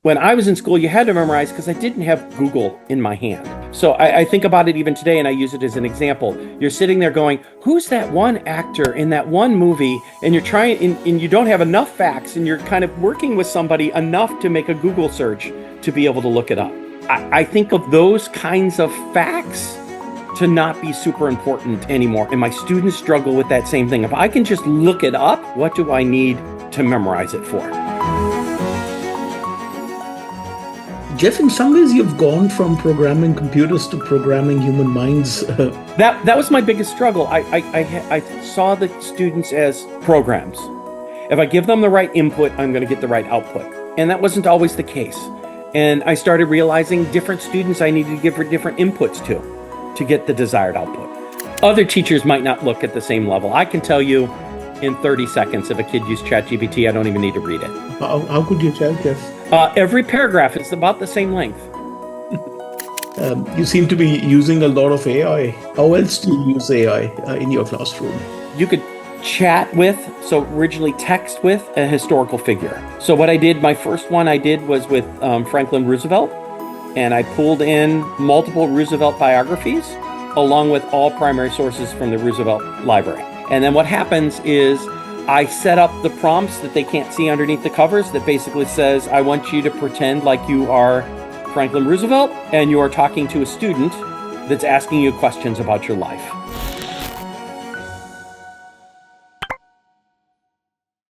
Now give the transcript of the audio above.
When I was in school, you had to memorize because I didn't have Google in my hand. So I think about it even today, and I use it as an example. You're sitting there going, who's that one actor in that one movie? And you're trying, and you don't have enough facts, and you're kind of working with somebody enough to make a Google search to be able to look it up. I think of those kinds of facts to not be super important anymore. And my students struggle with that same thing. If I can just look it up, what do I need to memorize it for? Jeff, in some ways, you've gone from programming computers to programming human minds. That was my biggest struggle. I saw the students as programs. If I give them the right input, I'm going to get the right output. And that wasn't always the case. And I started realizing different students I needed to give different inputs to get the desired output. Other teachers might not look at the same level. I can tell you in 30 seconds if a kid used ChatGPT, I don't even need to read it. How could you tell, Jeff? Every paragraph is about the same length. You seem to be using a lot of AI. How else do you use AI in your classroom? You could chat with, so originally text with a historical figure. So what I did, my first one I did was with Franklin Roosevelt, and I pulled in multiple Roosevelt biographies along with all primary sources from the Roosevelt Library. And then what happens is I set up the prompts that they can't see underneath the covers that basically says, I want you to pretend like you are Franklin Roosevelt and you are talking to a student that's asking you questions about your life.